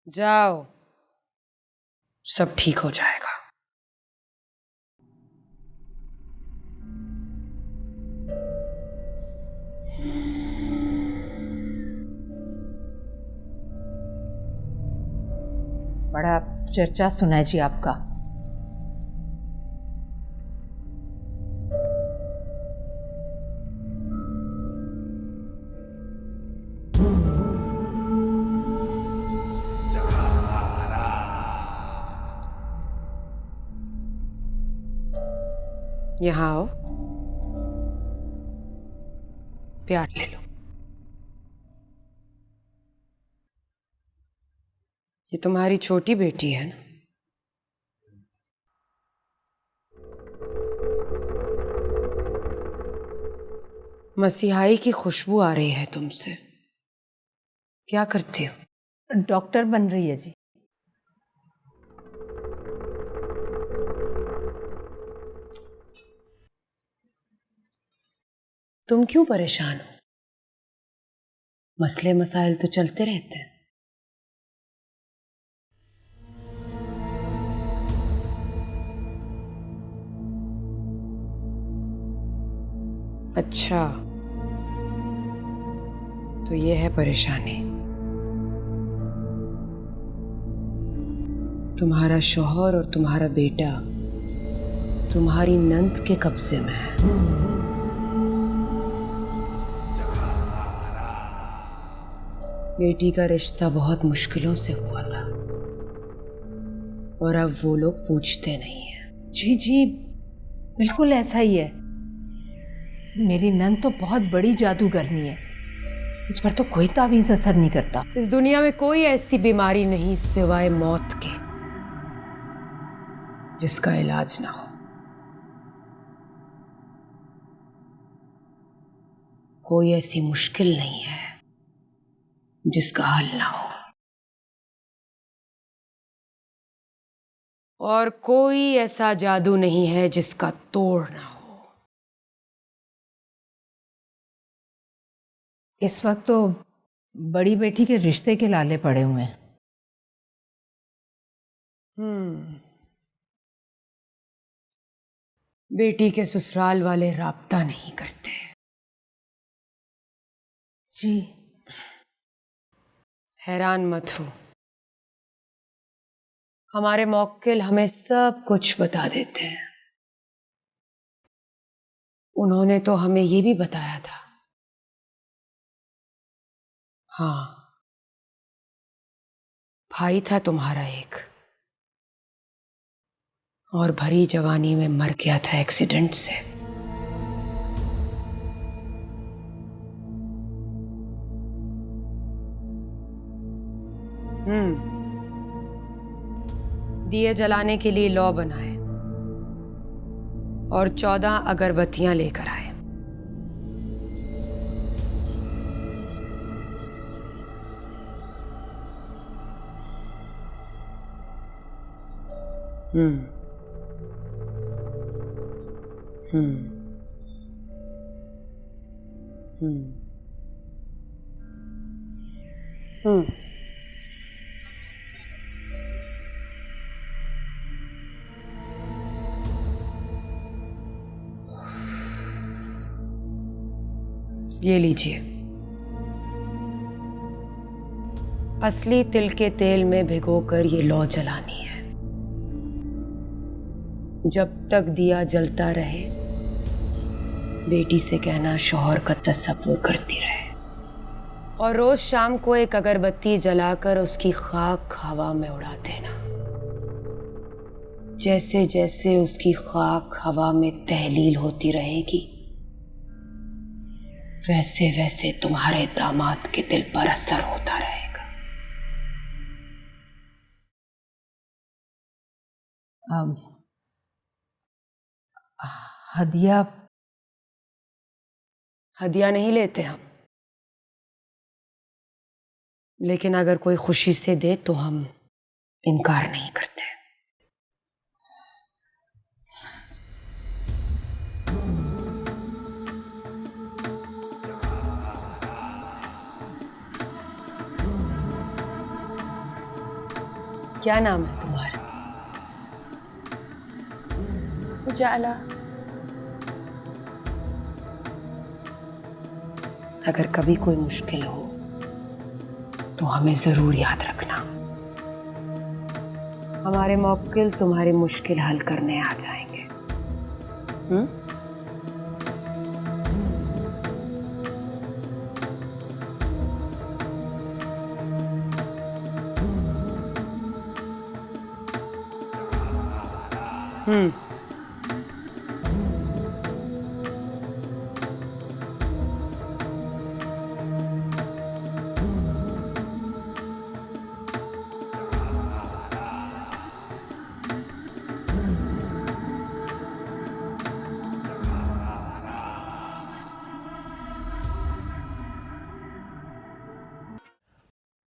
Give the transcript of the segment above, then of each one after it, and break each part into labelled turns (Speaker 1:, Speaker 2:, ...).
Speaker 1: जाओ, सब ठीक हो जाएगा।
Speaker 2: बड़ा चर्चा सुना है जी आपका।
Speaker 1: यहाँ आओ, प्यार ले लो। ये तुम्हारी छोटी बेटी है ना? मसीहाई की खुशबू आ रही है तुमसे। क्या करती हो?
Speaker 2: डॉक्टर बन रही है जी।
Speaker 1: तुम क्यों परेशान हो? मसले मसाइल तो चलते रहते हैं। अच्छा, तो ये है परेशानी। तुम्हारा शौहर और तुम्हारा बेटा तुम्हारी नंद के कब्जे में है। बेटी का रिश्ता बहुत मुश्किलों से हुआ था और अब वो लोग पूछते नहीं हैं।
Speaker 2: जी जी, बिल्कुल ऐसा ही है। मेरी नंद तो बहुत बड़ी जादूगरनी है, इस पर तो कोई तावीज असर नहीं करता।
Speaker 1: इस दुनिया में कोई ऐसी बीमारी नहीं सिवाय मौत के जिसका इलाज ना हो। कोई ऐसी मुश्किल नहीं है जिसका हल ना हो, और कोई ऐसा जादू नहीं है जिसका तोड़ ना हो।
Speaker 2: इस वक्त तो बड़ी बेटी के रिश्ते के लाले पड़े हुए हैं।
Speaker 1: बेटी के ससुराल वाले राब्ता नहीं करते।
Speaker 2: जी,
Speaker 1: हैरान मत हो, हमारे मौक्किल हमें सब कुछ बता देते हैं। उन्होंने तो हमें ये भी बताया था। हाँ, भाई था तुम्हारा एक, और भरी जवानी में मर गया था एक्सीडेंट से। दिए जलाने के लिए लौ बनाए और 14 अगरबत्तियां लेकर आए। हम्म हम्म हम्म हम्म ये लीजिए, असली तिल के तेल में भिगोकर ये लौ जलानी है। जब तक दिया जलता रहे, बेटी से कहना शौहर का तसव्वुर करती रहे, और रोज शाम को एक अगरबत्ती जलाकर उसकी खाक हवा में उड़ा देना। जैसे जैसे उसकी खाक हवा में तहलील होती रहेगी, वैसे वैसे तुम्हारे दामाद के दिल पर असर होता रहेगा।
Speaker 2: हदिया?
Speaker 1: हदिया नहीं लेते हम, लेकिन अगर कोई खुशी से दे तो हम इनकार नहीं करते। क्या नाम है तुम्हारा? उजाला। अगर कभी कोई मुश्किल हो तो हमें जरूर याद रखना। हमारे मौक्किल तुम्हारी मुश्किल हल करने आ जाएंगे। हम्म? हम्म।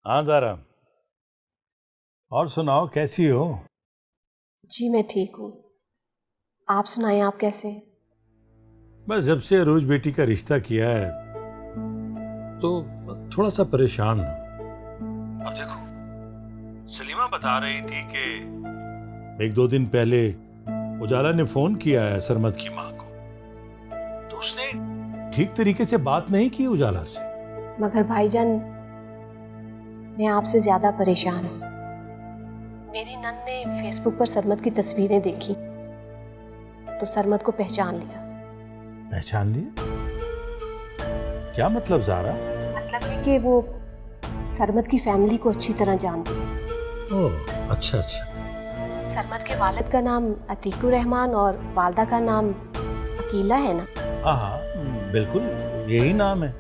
Speaker 3: हाँ ज़ारा, और सुनाओ कैसी हो?
Speaker 4: जी मैं ठीक हूँ। आप सुनाएं, आप कैसे हैं?
Speaker 3: बस जब से अरूज बेटी का रिश्ता किया है तो थोड़ा सा परेशान हूँ। अब देखो, सलीमा बता रही थी कि 1-2 दिन पहले उजाला ने फोन किया है सरमद की माँ को, तो उसने ठीक तरीके से बात नहीं की उजाला से।
Speaker 4: मगर भाईजान, मैं आपसे ज्यादा परेशान हूँ। मेरी नंद ने फेसबुक पर सरमद की तस्वीरें देखी तो सरमद को पहचान लिया।
Speaker 3: पहचान लिया? क्या मतलब ज़ारा?
Speaker 4: मतलब है कि वो सरमद की फैमिली को अच्छी तरह जानती है।
Speaker 3: ओह, अच्छा अच्छा।
Speaker 4: सरमद के वालिद का नाम अतीकुर रहमान और वालदा का नाम अकीला है ना?
Speaker 3: हाँ, बिल्कुल यही नाम है।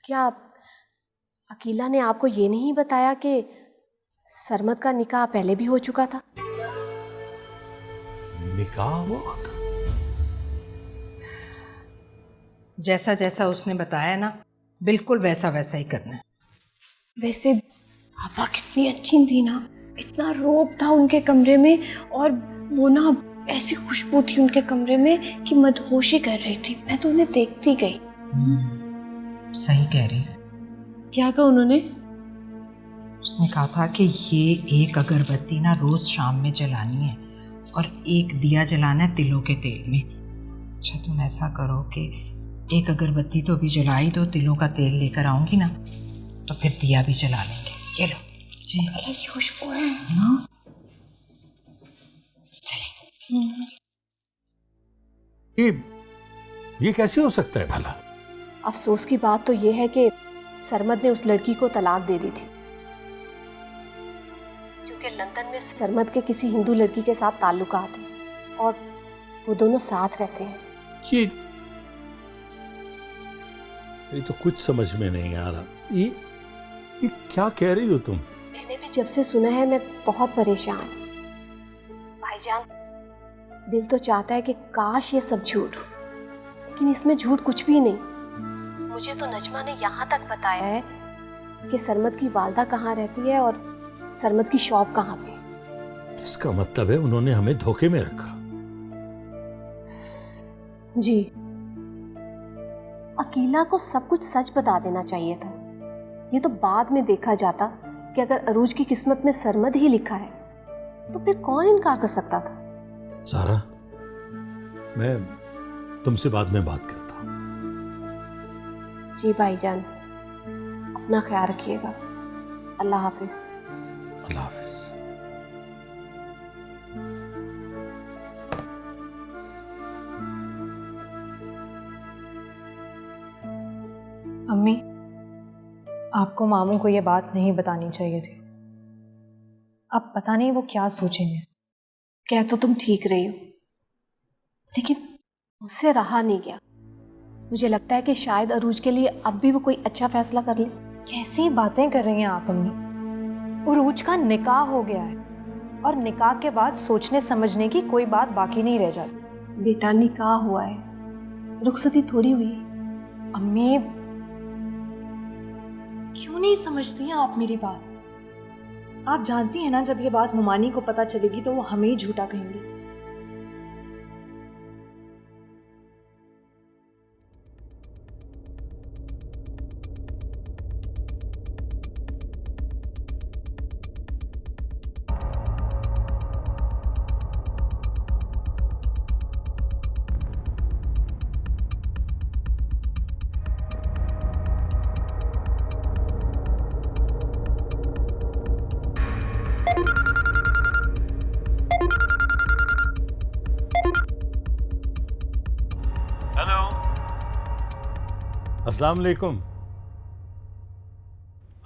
Speaker 4: क्या अकीला ने आपको ये नहीं बताया कि सरमद का निकाह पहले भी हो चुका था?
Speaker 3: निकाह हुआ था?
Speaker 2: जैसा जैसा उसने बताया ना, बिल्कुल वैसा वैसा ही करना है।
Speaker 5: वैसे पापा कितनी अच्छी थी ना, इतना रोब था उनके कमरे में, और वो ना ऐसी खुशबू थी उनके कमरे में कि मदहोशी कर रही थी। मैं तो उन्हें देखती गई।
Speaker 2: सही कह रही।
Speaker 5: क्या कहा उन्होंने?
Speaker 2: उसने कहा था कि ये एक अगरबत्ती ना रोज शाम में जलानी है और एक दिया जलाना है तिलों के तेल में। अच्छा, तुम ऐसा करो कि एक अगरबत्ती तो अभी जला ही दो, तिलों का तेल लेकर आऊंगी ना तो फिर दिया भी जला लेंगे। ये लो जी।
Speaker 5: अलग ही खुशबू है
Speaker 2: हाँ,
Speaker 3: ये कैसे हो सकता है भला?
Speaker 4: अफसोस की बात तो ये है कि सरमद ने उस लड़की को तलाक दे दी थी, क्योंकि लंदन में सरमद के किसी हिंदू लड़की के साथ ताल्लुकात हैं और वो दोनों साथ रहते हैं।
Speaker 3: ये तो कुछ समझ में नहीं आ रहा। ये क्या कह रही हो तुम?
Speaker 4: मैंने भी जब से सुना है मैं बहुत परेशान हूँ भाईजान। दिल तो चाहता है कि काश ये सब झूठ हो, लेकिन इसमें झूठ कुछ भी नहीं। मुझे तो नजमा ने यहाँ तक बताया है कि सरमद की वालदा कहाँ रहती है और सरमद की शॉप कहाँ पे।
Speaker 3: इसका मतलब है उन्होंने हमें धोखे में रखा।
Speaker 4: जी, अकीला को सब कुछ सच बता देना चाहिए था। ये तो बाद में देखा जाता कि अगर अरूज की किस्मत में सरमद ही लिखा है तो फिर कौन इनकार कर सकता था।
Speaker 3: सारा, मैं तुमसे बाद में बात करता हूँ।
Speaker 4: जी भाईजान, अपना ख्याल रखिएगा। अल्लाह हाफिज।
Speaker 3: अल्लाह हाफिज।
Speaker 6: अम्मी, आपको मामू को ये बात नहीं बतानी चाहिए थी। अब पता नहीं वो क्या सोचेंगे।
Speaker 4: कह तो तुम ठीक रही हो, लेकिन मुझसे रहा नहीं गया। मुझे लगता है कि शायद अरूज के लिए अब भी वो कोई अच्छा फैसला कर ले।
Speaker 6: कैसी बातें कर रही हैं आप अम्मी? उरूज का निकाह हो गया है और निकाह के बाद सोचने समझने की कोई बात बाकी नहीं रह जाती।
Speaker 4: बेटा, निकाह हुआ है, रुखसती थोड़ी हुई।
Speaker 6: अम्मी, क्यों नहीं समझती हैं आप मेरी बात? आप जानती हैं ना, जब ये बात नुमानी को पता चलेगी तो वो हमें ही झूठा कहेंगी।
Speaker 3: अस्सलाम वालेकुम।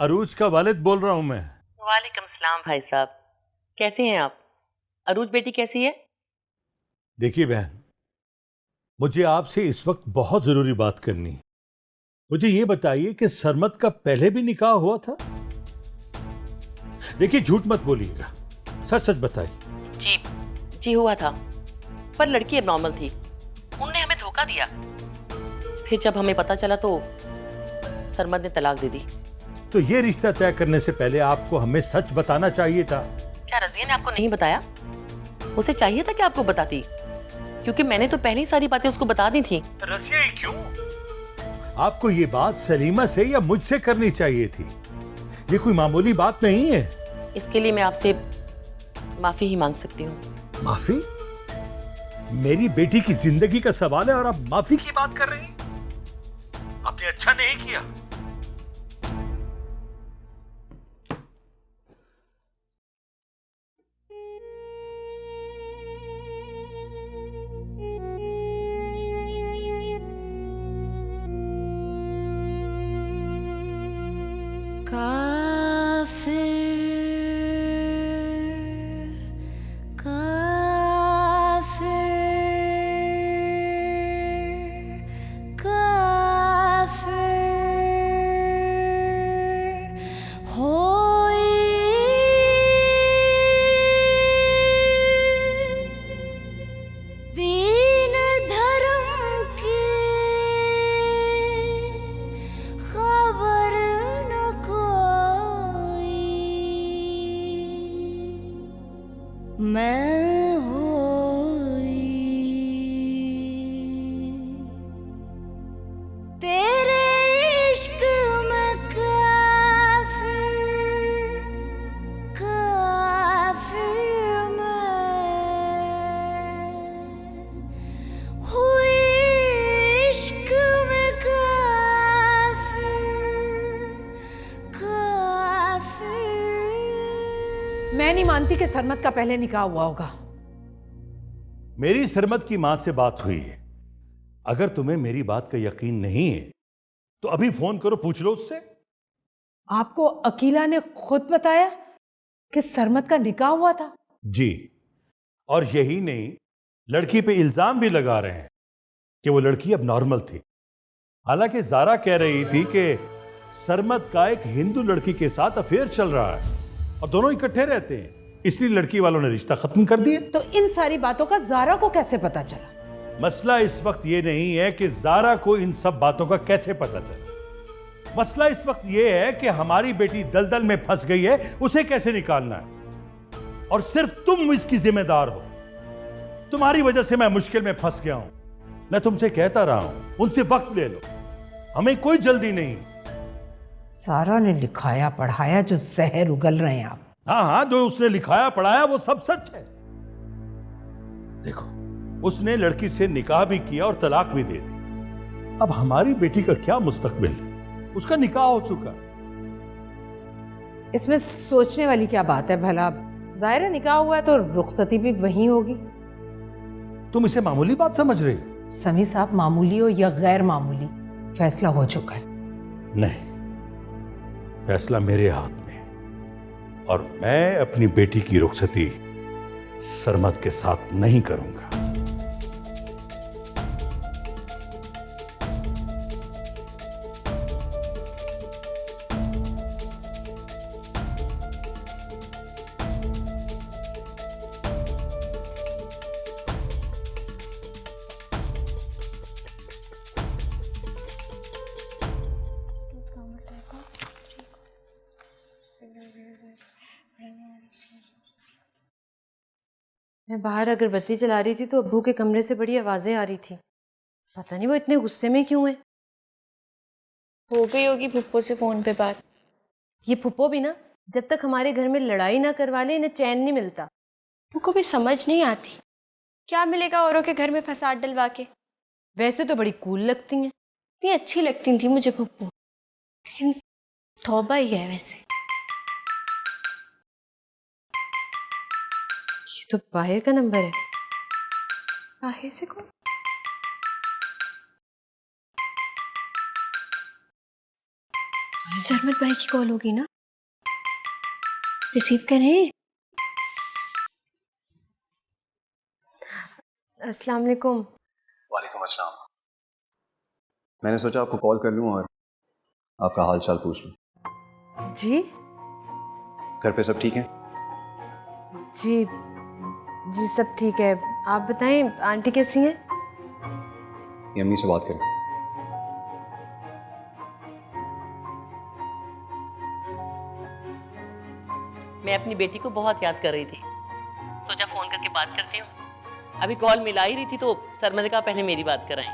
Speaker 3: अरूज का वालिद बोल रहा हूं मैं।
Speaker 7: वालेकुम सलाम भाई साहब, कैसे हैं आप? अरूज बेटी कैसी है?
Speaker 3: देखिए बहन, मुझे आपसे इस वक्त बहुत जरूरी बात करनी है। मुझे ये बताइए कि सरमत का पहले भी निकाह हुआ था? देखिए झूठ मत बोलिएगा, सच सच बताइए।
Speaker 7: जी जी हुआ था, पर लड़की एबनॉर्मल थी। उनने हमें धोखा दिया। फिर जब हमें पता चला तो सरमत ने तलाक दे दी।
Speaker 3: तो ये रिश्ता तय करने से पहले आपको हमें सच बताना चाहिए था।
Speaker 7: क्या रजिया ने आपको नहीं बताया? उसे चाहिए था कि आपको बताती, क्योंकि मैंने तो पहले ही सारी बातें उसको बता दी थी।
Speaker 3: रजिया ही क्यों? आपको ये बात सलीमा से या मुझसे करनी चाहिए थी। ये कोई मामूली बात नहीं है।
Speaker 7: इसके लिए मैं आपसे माफी ही मांग सकती हूँ।
Speaker 3: माफी? मेरी बेटी की जिंदगी का सवाल है और आप माफी की बात कर रही हैं? आपने अच्छा नहीं किया।
Speaker 6: मैं नहीं मानती कि सरमत का पहले निकाह हुआ होगा।
Speaker 3: मेरी सरमत की मां से बात हुई है। अगर तुम्हें मेरी बात का यकीन नहीं है तो अभी फोन करो, पूछ लो उससे।
Speaker 6: आपको अकीला ने खुद बताया कि सरमत का निकाह हुआ था?
Speaker 3: जी, और यही नहीं, लड़की पे इल्जाम भी लगा रहे हैं कि वो लड़की अब नॉर्मल थी। हालांकि जारा कह रही थी कि सरमत का एक हिंदू लड़की के साथ अफेयर चल रहा है और दोनों इकट्ठे रहते हैं, इसलिए लड़की वालों ने रिश्ता खत्म कर दिया।
Speaker 6: तो इन सारी बातों का जारा को कैसे पता चला?
Speaker 3: मसला इस वक्त ये नहीं है कि जारा को इन सब बातों का कैसे पता चला। मसला इस वक्त ये है कि हमारी बेटी दलदल में फंस गई है, उसे कैसे निकालना है। और सिर्फ तुम इसकी जिम्मेदार हो। तुम्हारी वजह से मैं मुश्किल में फंस गया हूं। मैं तुमसे कहता रहा हूं, उनसे वक्त ले लो, हमें कोई जल्दी नहीं।
Speaker 6: सारा ने लिखाया पढ़ाया जो जहर उगल रहे हैं आप।
Speaker 3: हाँ हाँ, जो उसने लिखाया पढ़ाया वो सब सच है। देखो, उसने लड़की से निकाह भी किया और तलाक भी दे दी। अब हमारी बेटी का क्या मुस्तकबिल है? उसका निकाह हो चुका।
Speaker 6: इसमें सोचने वाली क्या बात है भला? जाहिर है निकाह हुआ है तो रुखसती भी वहीं होगी।
Speaker 3: तुम इसे मामूली बात समझ रही हो?
Speaker 6: समी साहब, मामूली हो या गैर मामूली, फैसला हो चुका है।
Speaker 3: नहीं, फैसला मेरे हाथ में है और मैं अपनी बेटी की रुखसती सरमत के साथ नहीं करूंगा।
Speaker 1: मैं बाहर अगरबत्ती जला रही थी तो अब्बू के कमरे से बड़ी आवाजें आ रही थी। पता नहीं वो इतने गुस्से में क्यों हैं।
Speaker 5: हो गई होगी फुप्पो से फोन पे बात।
Speaker 1: ये फुप्पो भी ना, जब तक हमारे घर में लड़ाई ना करवा ले इन्हें चैन नहीं मिलता।
Speaker 5: उनको भी समझ नहीं आती, क्या मिलेगा औरों के घर में फसाद डलवा के।
Speaker 1: वैसे तो बड़ी कूल लगती हैं।
Speaker 5: इतनी अच्छी लगती थी मुझे फुप्पो, लेकिन तौबा ही है वैसे।
Speaker 1: ये तो बाहर का नंबर है।
Speaker 5: बाहर से कौन? सरमत भाई की कॉल होगी ना, रिसीव करें।
Speaker 4: अस्सलाम वालेकुम।
Speaker 8: वालेकुम अस्सलाम। मैंने सोचा आपको कॉल कर लूं और आपका हाल चाल पूछ लूं।
Speaker 4: जी
Speaker 8: घर पे सब ठीक है?
Speaker 4: जी जी सब ठीक है। आप बताएं आंटी कैसी हैं?
Speaker 8: ये अम्मी से बात करें।
Speaker 7: मैं अपनी बेटी को बहुत याद कर रही थी, सोचा फोन करके बात करती हूँ। अभी कॉल मिला ही रही थी तो सरमद ने कहा पहले मेरी बात कराएं।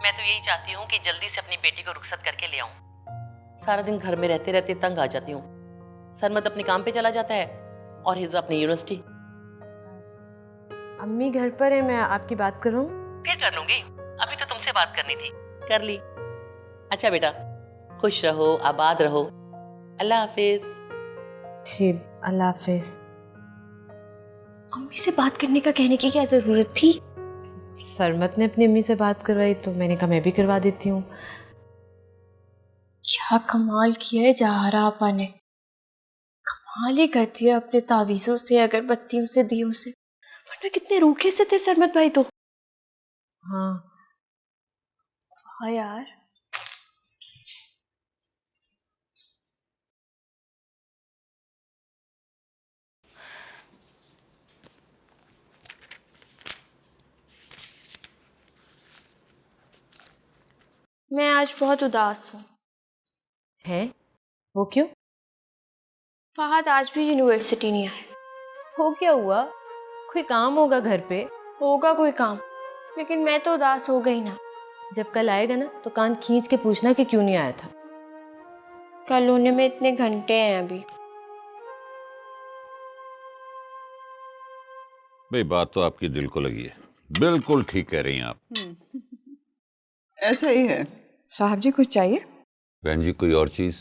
Speaker 7: मैं तो यही चाहती हूँ कि जल्दी से अपनी बेटी को रुखसत करके ले आऊँ। सारा दिन घर में रहते रहते तंग आ जाती हूँ। सरमद अपने काम पे चला जाता है और हिजरा अपनी यूनिवर्सिटी।
Speaker 4: अम्मी घर पर है, मैं आपकी बात करूं?
Speaker 7: फिर कर लूंगी, अभी तो तुमसे बात करनी थी, कर ली। अच्छा बेटा, खुश रहो, आबाद रहो। अल्लाह हाफिज।
Speaker 4: जी अल्लाह हाफिज।
Speaker 5: अम्मी से बात करने का कहने की क्या जरूरत थी?
Speaker 4: सरमत ने अपनी अम्मी से बात करवाई तो मैंने कहा मैं भी करवा देती हूँ।
Speaker 5: क्या कमाल किया है जहारा आपा ने, कमाल ही करती है अपने तावीज़ों से, अगरबत्तियों से, दियों से। वरना कितने रूखे से थे सरमत भाई तो।
Speaker 4: हाँ
Speaker 5: हाँ यार। मैं आज बहुत उदास हूँ।
Speaker 4: है? वो क्यों?
Speaker 5: फहद आज भी यूनिवर्सिटी नहीं आए।
Speaker 4: हो क्या हुआ? कोई काम होगा घर पे।
Speaker 5: होगा कोई काम, लेकिन मैं तो उदास हो गई ना।
Speaker 4: जब कल आएगा ना तो कान खींच के पूछना कि क्यों नहीं आया था।
Speaker 5: कल होने में इतने घंटे हैं अभी।
Speaker 9: भाई बात तो आपकी दिल को लगी है, बिल्कुल ठीक कह रही हैं आप।
Speaker 10: ऐसा ही है। साहब जी कुछ चाहिए?
Speaker 9: बहन जी कोई और चीज?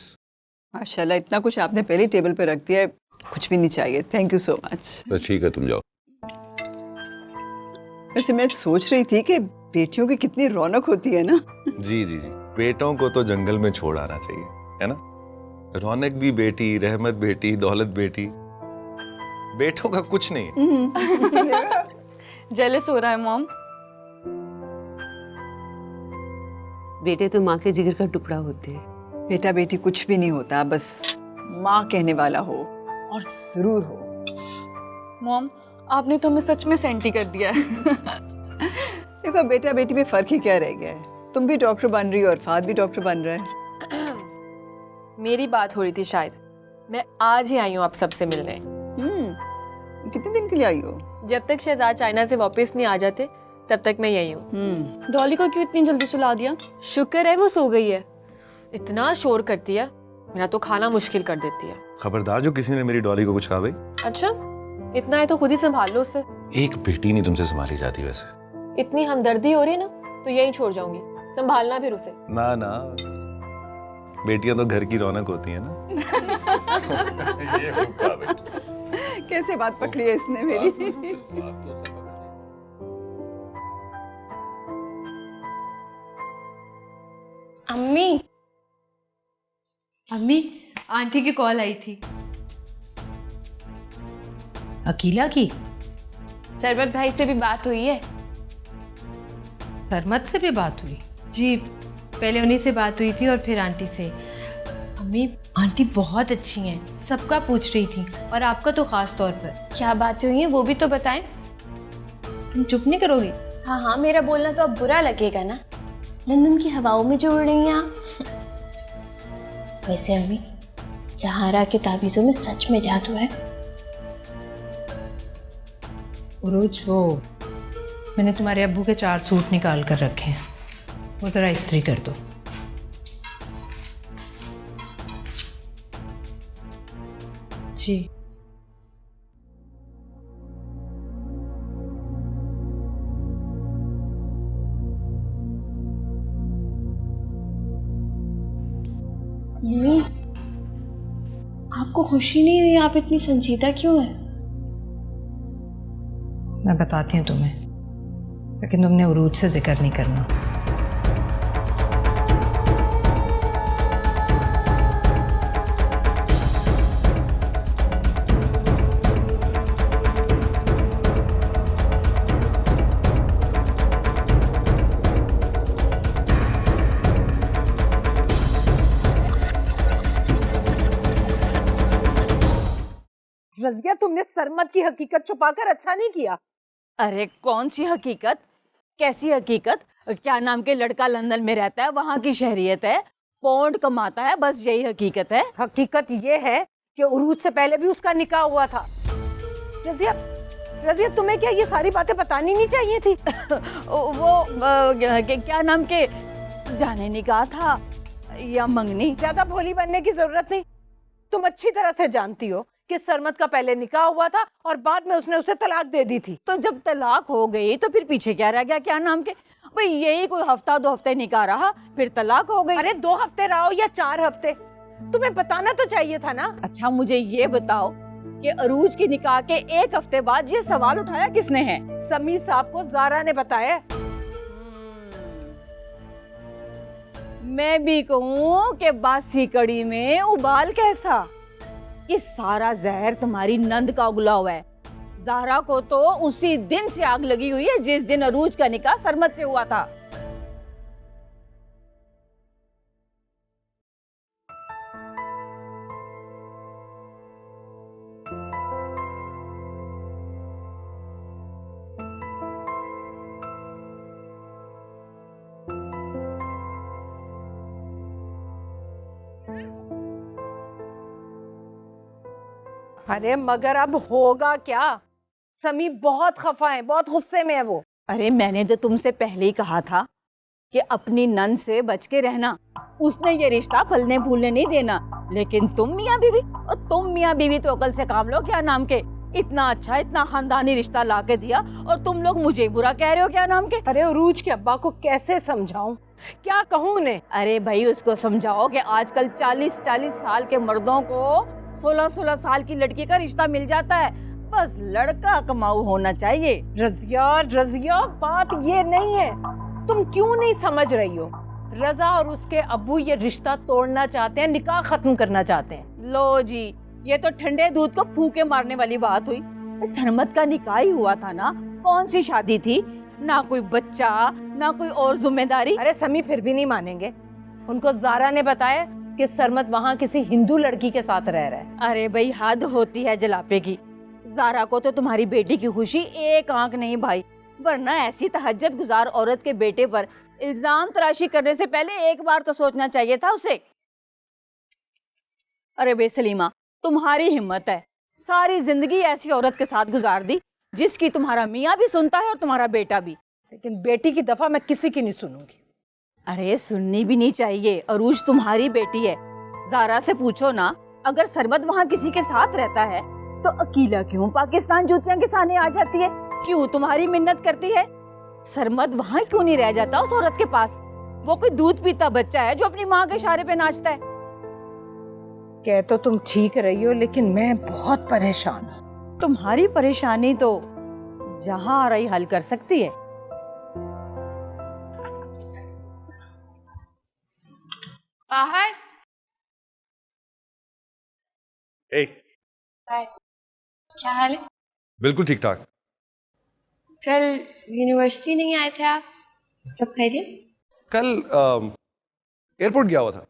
Speaker 10: माशाल्लाह इतना कुछ आपने पहले टेबल पे रख दिया है, कुछ भी नहीं चाहिए। Thank you so much.
Speaker 9: बस ठीक है, तुम जाओ।
Speaker 10: वैसे मैं सोच रही थी कि बेटियों की कितनी रौनक होती है ना।
Speaker 11: जी जी जी, बेटों को तो जंगल में छोड़ आना चाहिए, है ना। रौनक भी बेटी, रहमत बेटी, दौलत बेटी, बेटों का कुछ नहीं है।
Speaker 12: जेलस हो रहा है मॉम।
Speaker 1: बेटे तो माँ के जिगर का टुकड़ा होते हैं।
Speaker 10: बेटा बेटी कुछ भी नहीं होता, बस माँ कहने वाला हो और जरूर हो।
Speaker 12: मॉम आपने तो हमें सच में सेंटी कर दिया है।
Speaker 10: देखो बेटा बेटी में फर्क ही क्या रह गया है। तुम भी डॉक्टर बन रही हो और फाद भी डॉक्टर बन रहा है।
Speaker 4: मेरी बात हो रही थी शायद। मैं आज ही आई हूँ आप सबसे मिलने।
Speaker 10: कितने दिन के लिए आई हो?
Speaker 4: जब तक शहजाद चाइना से वापस नहीं आ जाते तब तक मैं यही हूँ।
Speaker 12: डॉली को क्यों इतनी जल्दी सुला दिया?
Speaker 4: शुक्र है वो सो गई है। इतना शोर करती है, मेरा तो खाना मुश्किल कर देती है।
Speaker 11: खबरदार जो किसी ने मेरी डॉली को कुछ कहा भाई।
Speaker 4: अच्छा, इतना है तो खुद ही संभाल लो उसे।
Speaker 11: एक बेटी नहीं तुमसे संभाली जाती वैसे।
Speaker 4: इतनी हमदर्दी हो रही है ना तो यही छोड़ जाऊंगी, संभालना फिर उसे।
Speaker 11: ना ना, बेटियां तो घर की रौनक होती है ना।
Speaker 9: ये हुक्का भाई।
Speaker 10: कैसे बात पकड़ी है इसने मेरी।
Speaker 5: अम्मी
Speaker 1: अम्मी, आंटी की कॉल आई थी।
Speaker 2: अकीला की?
Speaker 5: सरमत भाई से भी बात हुई है?
Speaker 2: सरमत से भी बात हुई?
Speaker 1: जी, पहले उन्हीं से बात हुई थी और फिर आंटी से। अम्मी, आंटी बहुत अच्छी हैं, सबका पूछ रही थी और आपका तो खास तौर पर।
Speaker 5: क्या बातें हुई हैं वो भी तो बताएं।
Speaker 1: तुम चुप नहीं करोगी?
Speaker 5: हाँ हाँ, मेरा बोलना तो अब बुरा लगेगा ना। लंदन की हवाओं में जो उड़ रही हैं आप। वैसे अम्मी, जहारा के ताबीज़ों में सच में जादू है।
Speaker 2: उरूज, वो मैंने तुम्हारे अब्बू के 4 सूट निकाल कर रखे हैं, वो ज़रा इस्त्री कर दो।
Speaker 4: जी।
Speaker 5: मम्मी, आपको खुशी नहीं हुई? आप इतनी संजीदा क्यों हैं?
Speaker 2: मैं बताती हूँ तुम्हें, लेकिन तुमने उरूज से जिक्र नहीं करना।
Speaker 6: रज़िया, तुमने सरमद की हकीकत छुपाकर अच्छा नहीं किया।
Speaker 13: अरे कौन सी हकीकत? कैसी हकीकत? क्या नाम के लड़का लंदन में रहता है, वहाँ की शहरियत है, पौंड कमाता है, बस यही हकीकत है।
Speaker 6: हकीकत ये है कि उरूज से पहले भी उसका निकाह हुआ था। रज़िया, रज़िया, तुम्हें क्या ये सारी बातें बतानी नहीं चाहिए थी?
Speaker 13: क्या नाम के, जाने निकाह था या मंगनी।
Speaker 6: ज्यादा भोली बनने की जरूरत नहीं। तुम अच्छी तरह से जानती हो कि सरमद का पहले निकाह हुआ था और बाद में उसने उसे तलाक दे दी थी।
Speaker 13: तो जब तलाक हो गई तो फिर पीछे क्या रह गया? क्या नाम के भाई, यही कोई हफ्ता 2 हफ्ते निकाह रहा, फिर तलाक हो गई।
Speaker 6: अरे 2 हफ्ते रहो या 4 हफ्ते, तुम्हें बताना तो चाहिए था ना।
Speaker 13: अच्छा मुझे ये बताओ कि अरूज की निकाह के 1 हफ्ते बाद ये सवाल उठाया किसने है?
Speaker 6: समीर साहब को ज़ारा ने बताया।
Speaker 13: मैं भी कहूँ कि बासी कड़ी में उबाल कैसा, कि सारा जहर तुम्हारी नंद का उगला हुआ है। ज़ाहरा को तो उसी दिन से आग लगी हुई है जिस दिन अरूज का निकाह सरमद से हुआ था।
Speaker 6: अरे मगर अब होगा क्या? समी बहुत खफा है, बहुत गुस्से में है वो।
Speaker 13: अरे मैंने तो तुमसे पहले ही कहा था कि अपनी नंद से बच के रहना, उसने ये रिश्ता फलने फूलने नहीं देना। लेकिन तुम मियाँ बीवी, और तुम मियाँ बीवी तो अकल से काम लो। क्या नाम के, इतना अच्छा इतना खानदानी रिश्ता ला के दिया और तुम लोग मुझे बुरा कह रहे हो। क्या नाम के?
Speaker 6: अरे अरूज के अब्बा को कैसे समझाऊं, क्या कहूँ उन्हें?
Speaker 13: अरे भाई उसको समझाओ कि आजकल 40-40 साल के मर्दों को 16-16 साल की लड़की का रिश्ता मिल जाता है, बस लड़का कमाऊ होना चाहिए।
Speaker 6: रज़िया, रज़िया, बात ये नहीं है, तुम क्यों नहीं समझ रही हो? रज़ा और उसके अब्बू ये रिश्ता तोड़ना चाहते हैं, निकाह खत्म करना चाहते हैं।
Speaker 13: लो जी, ये तो ठंडे दूध को फूंके मारने वाली बात हुई। सरमद का निकाह ही हुआ था ना, कौन सी शादी थी? ना कोई बच्चा, ना कोई और जिम्मेदारी।
Speaker 6: अरे समी फिर भी नहीं मानेंगे। उनको ज़ारा ने बताया कि सरमद वहाँ किसी हिंदू लड़की के साथ रह रहा है।
Speaker 13: अरे भाई हद होती है जलापे की। ज़ारा को तो तुम्हारी बेटी की खुशी एक आंख नहीं भाई, वरना ऐसी तहज्जुद गुजार औरत के बेटे पर इल्जाम तराशी करने से पहले एक बार तो सोचना चाहिए था उसे। अरे बे सलीमा, तुम्हारी हिम्मत है, सारी जिंदगी ऐसी औरत के साथ गुजार दी जिसकी तुम्हारा मियाँ भी सुनता है और तुम्हारा बेटा भी।
Speaker 6: लेकिन बेटी की दफा मैं किसी की नहीं सुनूंगी।
Speaker 13: अरे सुननी भी नहीं चाहिए, अरूज तुम्हारी बेटी है। ज़ारा से पूछो ना, अगर सरमद वहाँ किसी के साथ रहता है तो अकेला क्यों पाकिस्तान जूतियां के सामने आ जाती है? क्यों तुम्हारी मिन्नत करती है? सरमद वहाँ क्यों नहीं रह जाता उस औरत के पास? वो कोई दूध पीता बच्चा है जो अपनी माँ के इशारे पे नाचता है।
Speaker 6: कह तो तुम ठीक रही हो, लेकिन मैं बहुत परेशान हूँ।
Speaker 13: तुम्हारी परेशानी तो जहाँ आ रही हल कर सकती है।
Speaker 5: बाहर
Speaker 11: hey.
Speaker 5: क्या हाल है?
Speaker 11: बिल्कुल ठीक ठाक।
Speaker 5: कल यूनिवर्सिटी नहीं आए थे आप? सब खैरियत?
Speaker 11: कल एयरपोर्ट गया हुआ था,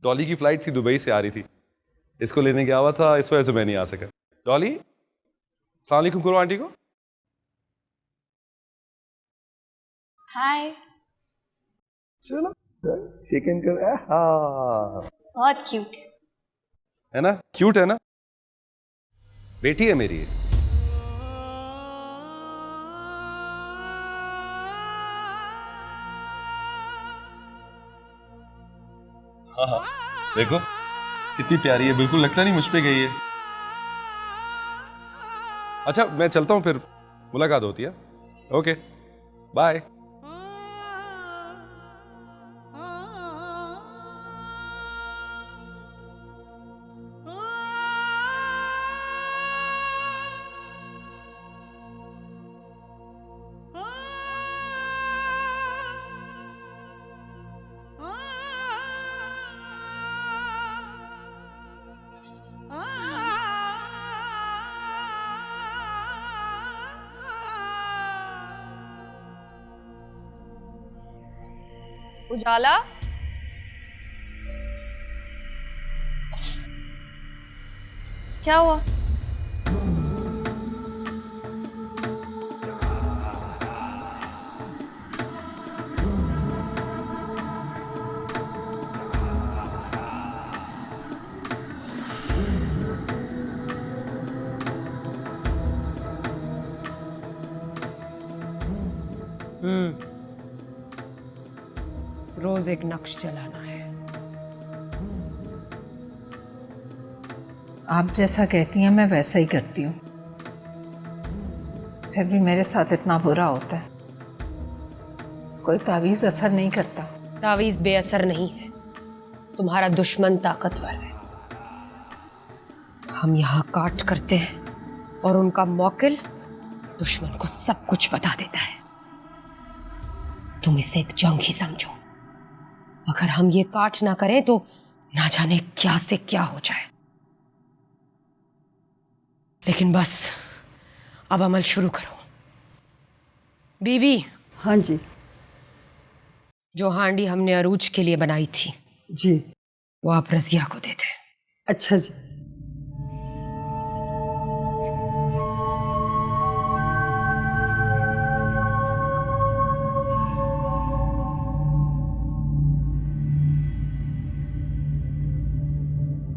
Speaker 11: डॉली की फ्लाइट थी, दुबई से आ रही थी, इसको लेने गया हुआ था, इस वजह से मैं नहीं आ सका। डॉली, अस्सलाम वालेकुम करो आंटी को।
Speaker 5: हाय।
Speaker 11: चलो चिकन कर। हाँ
Speaker 5: बहुत क्यूट
Speaker 11: है ना, क्यूट है ना, बेटी है मेरी। हाँ हाँ देखो कितनी प्यारी है, बिल्कुल लगता नहीं मुझ पे गई है। अच्छा मैं चलता हूँ, फिर मुलाकात होती है। Okay bye.
Speaker 12: उजाला, क्या हुआ?
Speaker 1: रोज एक नक्श जलाना है।
Speaker 2: आप जैसा कहती हैं मैं वैसा ही करती हूँ, फिर भी मेरे साथ इतना बुरा होता है। कोई तावीज़ असर नहीं करता।
Speaker 1: तावीज बेअसर नहीं है, तुम्हारा दुश्मन ताकतवर है। हम यहाँ काट करते हैं और उनका मौकिल दुश्मन को सब कुछ बता देता है। तुम इसे एक जंग ही समझो। अगर हम ये काट ना करें तो ना जाने क्या से क्या हो जाए। लेकिन बस अब अमल शुरू करो। बीबी।
Speaker 10: हाँ जी।
Speaker 1: जो हांडी हमने अरूज के लिए बनाई थी
Speaker 10: जी,
Speaker 1: वो आप रजिया को दे दें।
Speaker 10: अच्छा जी।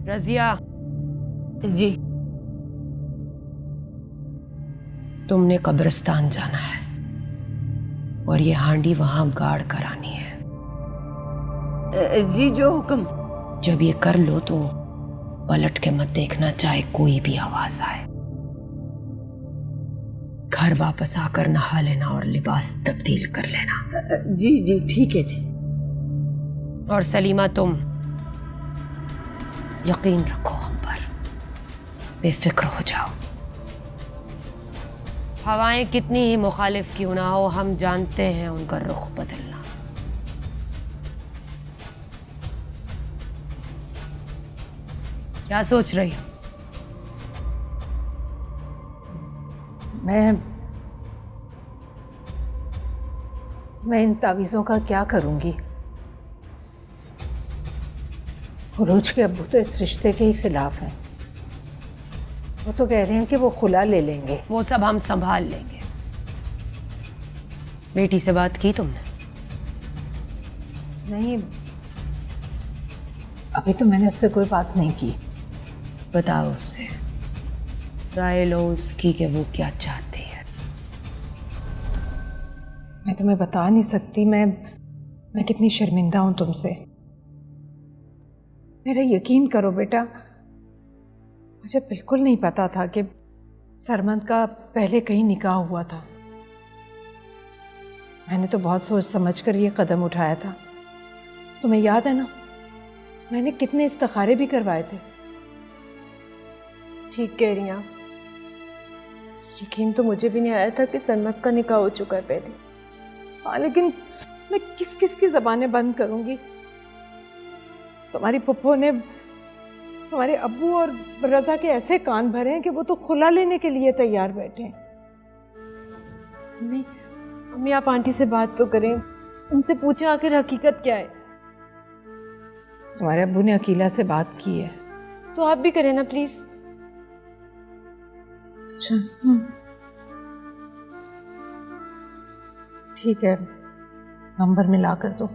Speaker 1: रजिया।
Speaker 13: जी।
Speaker 1: तुमने कब्रिस्तान जाना है और ये हांडी वहां गाड़ कर आनी है।
Speaker 13: जी जो हुक्म।
Speaker 1: जब ये कर लो तो पलट के मत देखना, चाहे कोई भी आवाज आए। घर वापस आकर नहा लेना और लिबास तब्दील कर लेना।
Speaker 13: जी जी ठीक है जी।
Speaker 1: और सलीमा, तुम यकीन रखो हम पर, बेफिक्र हो जाओ। हवाएं कितनी ही मुखालिफ क्यों ना हो, हम जानते हैं उनका रुख बदलना। क्या सोच रही हो?
Speaker 2: मैं इन तावीज़ों का क्या करूंगी? रोज के अब्बू तो इस रिश्ते के ही खिलाफ हैं। वो तो कह रहे हैं कि वो खुला ले लेंगे।
Speaker 1: वो सब हम संभाल लेंगे। बेटी से बात की तुमने?
Speaker 2: नहीं, अभी तो मैंने उससे कोई बात नहीं की।
Speaker 1: बताओ उससे, राय लो उसकी कि वो क्या चाहती है।
Speaker 2: मैं तुम्हें बता नहीं सकती मैं कितनी शर्मिंदा हूं तुमसे। मेरा यकीन करो बेटा, मुझे बिल्कुल नहीं पता था कि सरमद का पहले कहीं निकाह हुआ था। मैंने तो बहुत सोच समझ कर ये कदम उठाया था। तुम्हें याद है ना, मैंने कितने इस्तिखारे भी करवाए थे।
Speaker 5: ठीक कह रही हैं आप। यकीन तो मुझे भी नहीं आया था कि सरमद का निकाह हो चुका है पहले।
Speaker 2: हाँ, लेकिन मैं किस किस की ज़बानें बंद करूंगी? तुम्हारी पुप्पो ने तुम्हारे अब्बू और रज़ा के ऐसे कान भरे हैं कि वो तो खुला लेने के लिए तैयार बैठे हैं।
Speaker 5: अम्मी आप आंटी से बात तो करें, उनसे पूछें आखिर हकीकत क्या है।
Speaker 2: तुम्हारे अब्बू ने अकीला से बात की है।
Speaker 5: तो आप भी करें ना प्लीज।
Speaker 2: अच्छा ठीक है, नंबर मिला कर दो।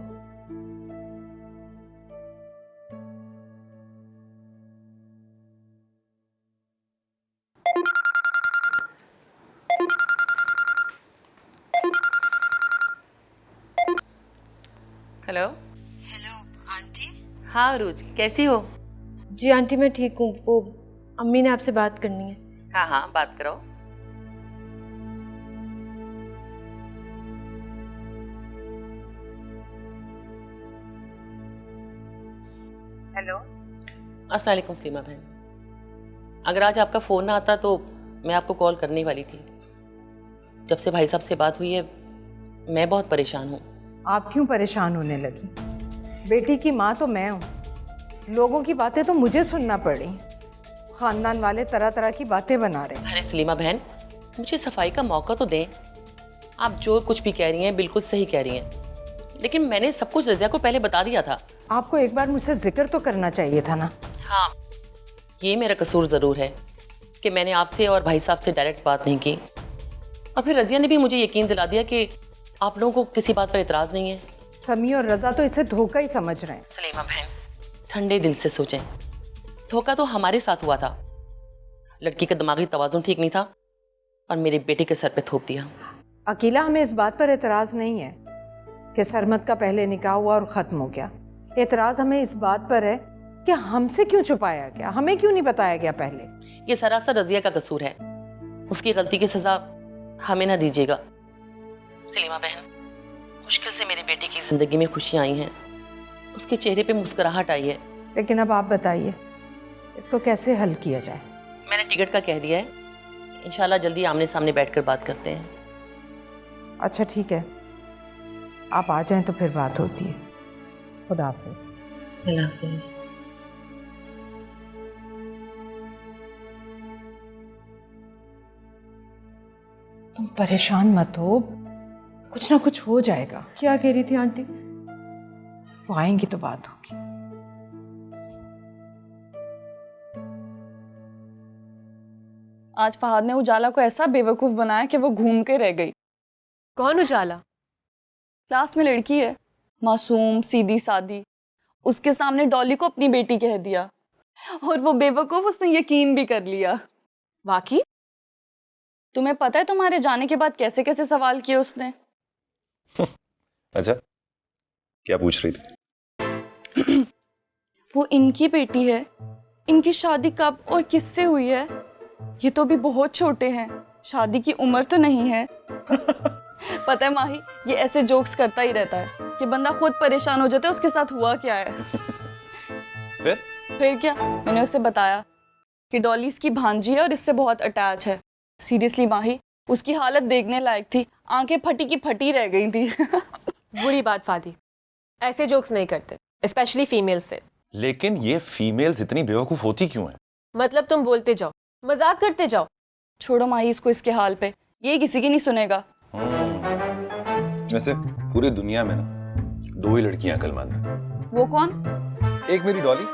Speaker 7: हेलो।
Speaker 1: Hello aunty.
Speaker 7: हाँ अरूज, कैसी हो?
Speaker 5: जी आंटी मैं ठीक हूँ। वो अम्मी ने आपसे बात करनी है।
Speaker 7: हाँ हाँ बात करो।
Speaker 2: हेलो।
Speaker 7: अस्सलाम वालेकुम सीमा बहन। अगर आज आपका फ़ोन ना आता तो मैं आपको कॉल करने वाली थी। जब से भाई साहब से बात हुई है मैं बहुत परेशान हूँ।
Speaker 2: आप क्यों परेशान होने लगी? बेटी की माँ तो मैं हूँ। लोगों की बातें तो मुझे सुनना पड़ रही। खानदान वाले तरह तरह की बातें बना रहे हैं।
Speaker 7: अरे सलीमा बहन, मुझे सफाई का मौका तो दें। आप जो कुछ भी कह रही हैं बिल्कुल सही कह रही हैं, लेकिन मैंने सब कुछ रज़िया को पहले बता दिया था।
Speaker 2: आपको एक बार मुझसे जिक्र तो करना चाहिए था ना।
Speaker 7: हाँ, ये मेरा कसूर ज़रूर है कि मैंने आपसे और भाई साहब से डायरेक्ट बात नहीं की। और फिर रज़िया ने भी मुझे यकीन दिला दिया कि आप लोगों को किसी बात पर इतराज़ नहीं है।
Speaker 2: समी और रज़ा तो इसे धोखा ही समझ रहे हैं।
Speaker 7: सलीमा बहन, ठंडे दिल से सोचें। धोखा तो हमारे साथ हुआ था। लड़की का दिमागी तवाज़ुन ठीक नहीं था और मेरे बेटे के सर पे थोप दिया।
Speaker 2: अकेला हमें इस बात पर एतराज़ नहीं है,
Speaker 6: कि सरमद का पहले निकाह हुआ और ख़त्म हो गया। एतराज़ हमें इस बात पर है कि हमसे क्यों छुपाया गया, हमें क्यों नहीं बताया गया पहले।
Speaker 7: ये सरासर रजिया का कसूर है, उसकी गलती की सजा हमें ना दीजिएगा। सलीमा बहन, मुश्किल से मेरी बेटी की जिंदगी में खुशियां आई हैं, उसके चेहरे पे मुस्कुराहट आई है।
Speaker 6: लेकिन अब आप बताइए इसको कैसे हल किया जाए।
Speaker 7: मैंने टिकट का कह दिया है, इंशाल्लाह जल्दी आमने सामने बैठकर बात करते हैं।
Speaker 6: अच्छा ठीक है, आप आ जाएं तो फिर बात होती है। खुदा हाफिज़।
Speaker 7: अल्लाह हाफिज़।
Speaker 6: तुम परेशान मत हो, कुछ ना कुछ हो जाएगा।
Speaker 5: क्या कह रही थी आंटी?
Speaker 6: वो आएंगी तो बात होगी।
Speaker 12: आज फहाद ने उजाला को ऐसा बेवकूफ बनाया कि वो घूम के रह गई।
Speaker 5: कौन उजाला?
Speaker 12: क्लास में लड़की है, मासूम सीधी सादी, उसके सामने डॉली को अपनी बेटी कह दिया और वो बेवकूफ उसने यकीन भी कर लिया।
Speaker 5: वाकई?
Speaker 12: तुम्हें पता है तुम्हारे जाने के बाद कैसे कैसे सवाल किए उसने?
Speaker 11: अच्छा, क्या पूछ रही थी?
Speaker 12: वो इनकी बेटी है, इनकी शादी कब और किससे हुई है? ये तो भी बहुत छोटे हैं, शादी की उम्र तो नहीं है। पता है माही, ये ऐसे जोक्स करता ही रहता है कि बंदा खुद परेशान हो जाता है उसके साथ हुआ क्या है। फिर क्या, मैंने उसे बताया कि डॉली इसकी भांजी है और इससे बहुत अटैच है। सीरियसली माही, उसकी हालत देखने लायक थी, आंखें फटी की फटी रह गई थी।
Speaker 5: बुरी बात फादी, ऐसे जोक्स नहीं करते, स्पेशली फीमेल से।
Speaker 11: लेकिन ये फीमेल्स इतनी बेवकूफ होती क्यों हैं?
Speaker 5: मतलब तुम बोलते जाओ, मजाक करते जाओ।
Speaker 12: छोड़ो माही इसको इसके हाल पे, ये किसी की नहीं सुनेगा।
Speaker 11: वैसे पूरी दुनिया में ना 2 ही लड़कियां अक्लमंद हैं।
Speaker 12: वो कौन?
Speaker 11: एक मेरी डॉली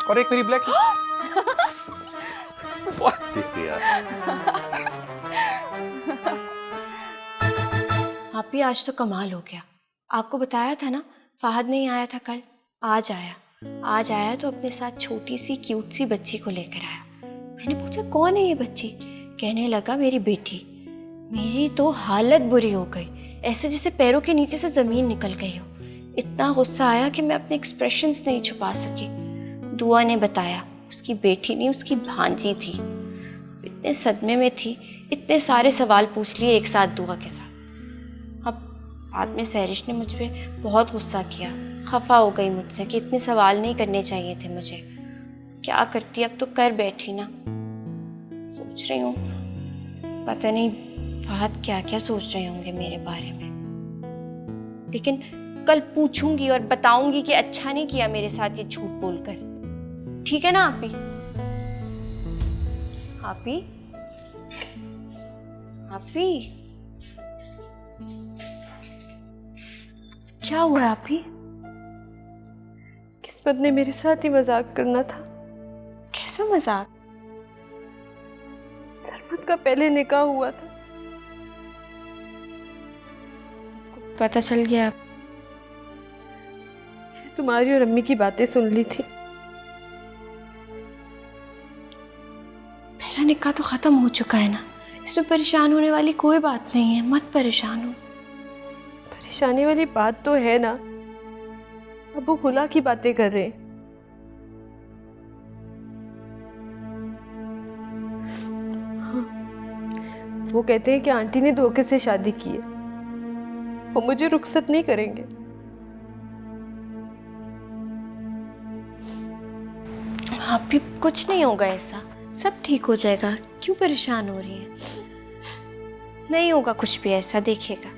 Speaker 11: और एक मेरी ब्लैक।
Speaker 4: आप ही आज तो कमाल हो गया। आपको बताया था ना फहद नहीं आया था कल, आज आया तो अपने साथ छोटी सी क्यूट सी बच्ची को लेकर आया। मैंने पूछा कौन है ये बच्ची? कहने लगा मेरी बेटी। मेरी तो हालत बुरी हो गई, ऐसे जैसे पैरों के नीचे से ज़मीन निकल गई हो। इतना गुस्सा आया कि मैं अपने एक्सप्रेशंस नहीं छुपा सकी। दुआ ने बताया उसकी बेटी नहीं उसकी भांजी थी। इतने सदमे में थी, इतने सारे सवाल पूछ लिए एक साथ दुआ के साथ। अब बाद में सहरिश ने मुझ पर बहुत गुस्सा किया, खफा हो गई मुझसे कि इतने सवाल नहीं करने चाहिए थे मुझे। क्या करती, अब तो कर बैठी ना। सोच रही हूँ पता नहीं फहद क्या क्या सोच रहे होंगे मेरे बारे में, लेकिन कल पूछूंगी और बताऊंगी कि अच्छा नहीं किया मेरे साथ ये झूठ बोलकर। ठीक है ना आपी? आपी आपी क्या हुआ आपी?
Speaker 5: किस्मत ने मेरे साथ ही मजाक करना था।
Speaker 4: कैसा मजाक?
Speaker 5: सरमद का पहले निकाह हुआ था।
Speaker 4: पता चल गया?
Speaker 5: तुम्हारी और अम्मी की बातें सुन ली थी।
Speaker 4: पहला निकाह तो खत्म हो चुका है ना, इसमें परेशान होने वाली कोई बात नहीं है, मत परेशान हो।
Speaker 5: परेशानी वाली बात तो है ना, अब वो खुला की बातें कर रहे हैं। हाँ, वो कहते हैं कि आंटी ने धोखे से शादी की है, वो मुझे रुखसत नहीं करेंगे।
Speaker 4: हाँ भी कुछ नहीं होगा, ऐसा सब ठीक हो जाएगा। क्यों परेशान हो रही है? नहीं होगा कुछ भी ऐसा, देखिएगा।